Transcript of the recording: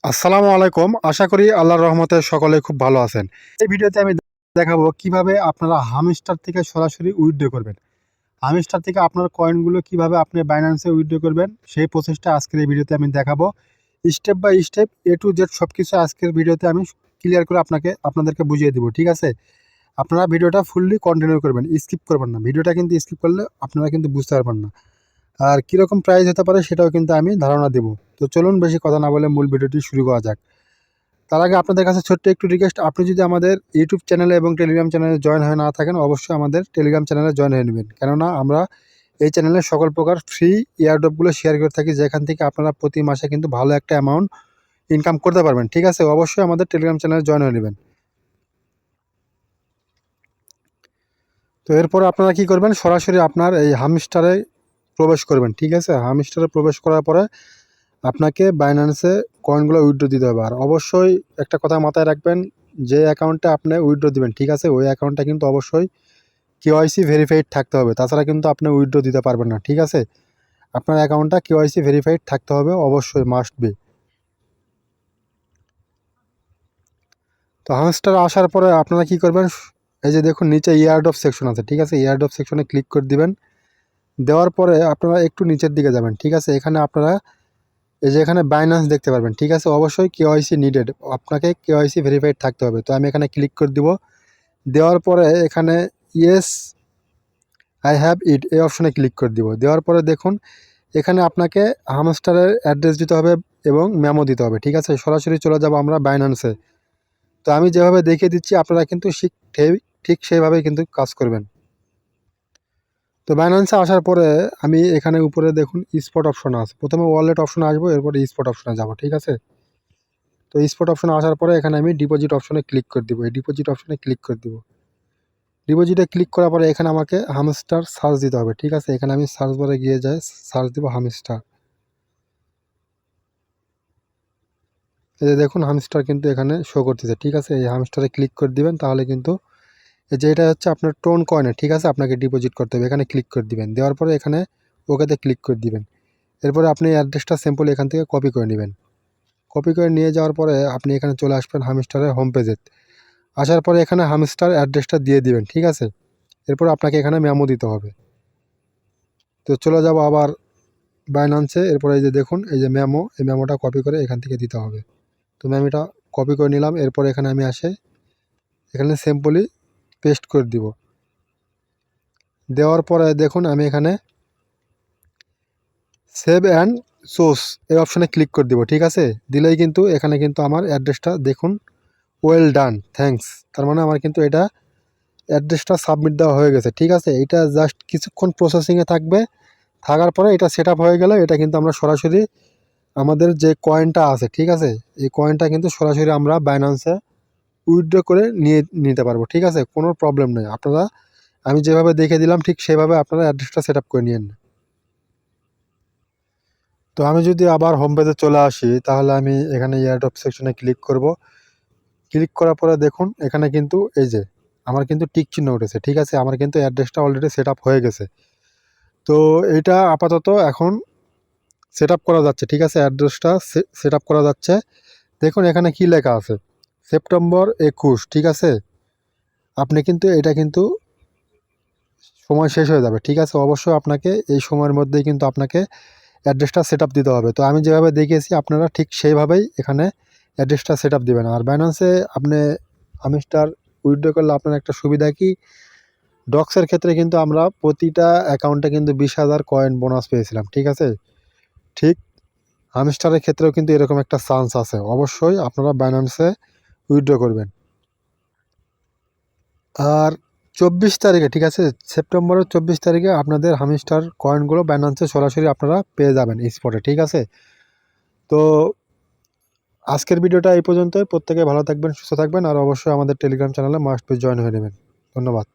আসসালামু আলাইকুম। আশা করি আল্লাহর রহমতে সকলে খুব ভালো আছেন। এই ভিডিওতে আমি দেখাবো কিভাবে আপনারা হামস্টার থেকে সরাসরি উইথড্র করবেন। হামস্টার থেকে আপনার কয়েনগুলো কিভাবে আপনি বাইন্যান্সে উইথড্র করবেন সেই প্রসেসটা আজকের এই ভিডিওতে আমি দেখাবো। Step by step A to Z সবকিছু আজকের ভিডিওতে আমি ক্লিয়ার করে আপনাদেরকে বুঝিয়ে দিব। ঠিক আছে? আপনারা ভিডিওটা ফুললি কন্টিনিউ করবেন, স্কিপ করবেন না। ভিডিওটা কিন্তু স্কিপ করলে আপনারা কিন্তু বুঝতে পারবেন না। আর কীরকম প্রাইস হতে পারে সেটাও কিন্তু আমি ধারণা দেব। তো চলুন বেশি কথা না বলে মূল ভিডিওটি শুরু করা যাক। তার আগে আপনাদের কাছে ছোট্ট একটু রিকোয়েস্ট, আপনি যদি আমাদের ইউটিউব চ্যানেলে এবং টেলিগ্রাম চ্যানেলে জয়েন হয়ে না থাকেন, অবশ্যই আমাদের টেলিগ্রাম চ্যানেলে জয়েন হয়ে নেবেন। কেননা আমরা এই চ্যানেলে সকল প্রকার ফ্রি এয়ারড্রপগুলো শেয়ার করে থাকি, যেখান থেকে আপনারা প্রতি মাসে কিন্তু ভালো একটা অ্যামাউন্ট ইনকাম করতে পারবেন। ঠিক আছে? অবশ্যই আমাদের টেলিগ্রাম চ্যানেলে জয়েন হয়ে নেবেন। তো এরপর আপনারা কি করবেন, সরাসরি আপনার এই হামস্টারে প্রবেশ করবেন। ঠিক আছে? হামস্টারে প্রবেশ করার পরে আপনাকে বাইন্যান্সে কয়েনগুলো উইথড্র দিতে হবে। আর অবশ্যই একটা কথা মাথায় রাখবেন, যে অ্যাকাউন্টে আপনি উইথড্র দিবেন, ঠিক আছে, ওই অ্যাকাউন্টটা কিন্তু অবশ্যই কেওয়াইসি ভেরিফাইড থাকতে হবে, তাছাড়া কিন্তু আপনি উইথড্র দিতে পারবেন না। ঠিক আছে? আপনার অ্যাকাউন্টটা কেওয়াইসি ভেরিফাইড থাকতে হবে, অবশ্যই মাস্ট বি। তো হামস্টার আসার পরে আপনারা কি করবেন, এই যে দেখুন নিচে ইয়ারড্রপ সেকশন আছে। ঠিক আছে? ইয়ারড্রপ সেকশনে ক্লিক করে দিবেন। দেওয়ার পরে আপনারা একটু নিচের দিকে যাবেন। ঠিক আছে? এখানে আপনারা এই যে এখানে বাইন্যান্স দেখতে পারবেন। ঠিক আছে? অবশ্যই কেওয়াইসি নিডেড, আপনাকে কেওয়াইসি ভেরিফাইড থাকতে হবে। তো আমি এখানে ক্লিক করে দিব। দেওয়ার পরে এখানে ইয়েস আই হ্যাভ ইট এই অপশনে ক্লিক করে দিব। দেওয়ার পরে দেখুন এখানে আপনাকে হামস্টারের অ্যাড্রেস দিতে হবে এবং মেমো দিতে হবে। ঠিক আছে? সরাসরি চলে যাব আমরা বাইন্যান্সে। তো আমি যেভাবে দেখিয়ে দিচ্ছি আপনারা কিন্তু ঠিক সেইভাবেই কিন্তু কাজ করবেন। তো বাইন্যান্সে আসার পরে আমি এখানে উপরে দেখুন স্পট অপশন আছে। প্রথমে ওয়ালেট অপশনে আসবো, এরপরে স্পট অপশনে যাব। ঠিক আছে? তো স্পট অপশনে আসার পরে এখানে আমি ডিপোজিট অপশনে ক্লিক করে দিব। এই ডিপোজিট অপশনে ক্লিক করে দিব। ডিপোজিটে ক্লিক করার পরে এখানে আমাকে হামস্টার সার্চ দিতে হবে। ঠিক আছে? এখানে আমি সার্চ বারে গিয়ে যাই, সার্চ দিব হামস্টার। এই যে দেখুন হামস্টার কিন্তু এখানে শো করতেছে। ঠিক আছে? এই হামস্টারে ক্লিক করে দিবেন, তাহলে কিন্তু এই যে এটা হচ্ছে আপনার টোন কয়েনে। ঠিক আছে? আপনাকে ডিপোজিট করতে হবে, এখানে ক্লিক করে দিবেন। দেওয়ার পরে এখানে ওকেতে ক্লিক করে দিবেন। এরপরে আপনি অ্যাড্রেসটা সিম্পল এখান থেকে কপি করে নেবেন। কপি করে নিয়ে যাওয়ার পরে আপনি এখানে চলে আসবেন হামস্টারের হোম পেজে। আসার পরে এখানে হামস্টার অ্যাড্রেসটা দিয়ে দিবেন। ঠিক আছে? এরপর আপনাকে এখানে মেমো দিতে হবে। তো চলে যাব আবার বাইন্যান্সে। এরপরে এই যে দেখুন এই যে মেমো, এই মেমোটা কপি করে এখান থেকে দিতে হবে। তো মেমোটা কপি করে নিলাম। এরপর এখানে আমি এখানে সিম্পলি পেস্ট করে দিব। দেওয়ার পরে দেখুন আমি এখানে সেভ অ্যান্ড সোর্স এই অপশানে ক্লিক করে দিব। ঠিক আছে? দিলেই কিন্তু এখানে কিন্তু আমার অ্যাড্রেসটা দেখুন ওয়েল ডান থ্যাঙ্কস, তার মানে আমার কিন্তু এটা অ্যাড্রেসটা সাবমিট দেওয়া হয়ে গেছে। ঠিক আছে? এটা জাস্ট কিছুক্ষণ প্রসেসিংয়ে থাকবে, থাকার পরে এটা সেট আপ হয়ে গেলে এটা কিন্তু আমরা সরাসরি আমাদের যে কয়েনটা আছে, ঠিক আছে, এই কয়েনটা কিন্তু সরাসরি আমরা বাইন্যান্সে উইথড্র করে নিতে পারবো। ঠিক আছে? কোনো প্রবলেম নেই। আপনারা আমি যেভাবে দেখে দিলাম ঠিক সেভাবে আপনারা অ্যাড্রেসটা সেট আপ করে নিন। তো আমি যদি আবার হোম পেজে চলে আসি, তাহলে আমি এখানে এয়ারড্রপ সেকশনে ক্লিক করব। ক্লিক করার পরে দেখুন এখানে কিন্তু এই যে আমার কিন্তু টিক চিহ্ন উঠেছে। ঠিক আছে? আমার কিন্তু অ্যাড্রেসটা অলরেডি সেট আপ হয়ে গেছে। তো এটা আপাতত এখন সেট আপ করা যাচ্ছে। ঠিক আছে? অ্যাড্রেসটা সেট আপ করা যাচ্ছে। দেখুন এখানে কি লেখা আছে, সেপ্টেম্বর 21। ঠিক আছে? আপনি কিন্তু এটা কিন্তু সময় শেষ হয়ে যাবে। ঠিক আছে? অবশ্যই আপনাকে এই সময়ের মধ্যেই কিন্তু আপনাকে অ্যাড্রেসটা সেট আপ দিতে হবে। তো আমি যেভাবে দেখিয়েছি আপনারা ঠিক সেইভাবেই এখানে অ্যাড্রেসটা সেট আপ দেবেন। আর বাইন্যান্সে আপনি হামস্টার উইথড্র করলে আপনার একটা সুবিধা কি, ডক্সের ক্ষেত্রে কিন্তু আমরা প্রতিটা অ্যাকাউন্টে কিন্তু 20,000 কয়েন বোনাস পেয়েছিলাম। ঠিক আছে? ঠিক হামস্টারের ক্ষেত্রেও কিন্তু এরকম একটা চান্স আছে। অবশ্যই আপনারা বাইন্যান্সে উইথড্র করবেন। আর 24 তারিখে, ঠিক আছে, সেপ্টেম্বরের 24 তারিখে আপনাদের হামস্টার কয়েনগুলো বাইন্যান্সে সরাসরি আপনারা পেয়ে যাবেন স্পটে। ঠিক আছে? তো আজকের ভিডিওটা এই পর্যন্তই। প্রত্যেকে ভালো থাকবেন, সুস্থ থাকবেন, আর অবশ্যই আমাদের টেলিগ্রাম চ্যানেলে মাস্ট বি জয়েন হয়ে নেবেন। ধন্যবাদ।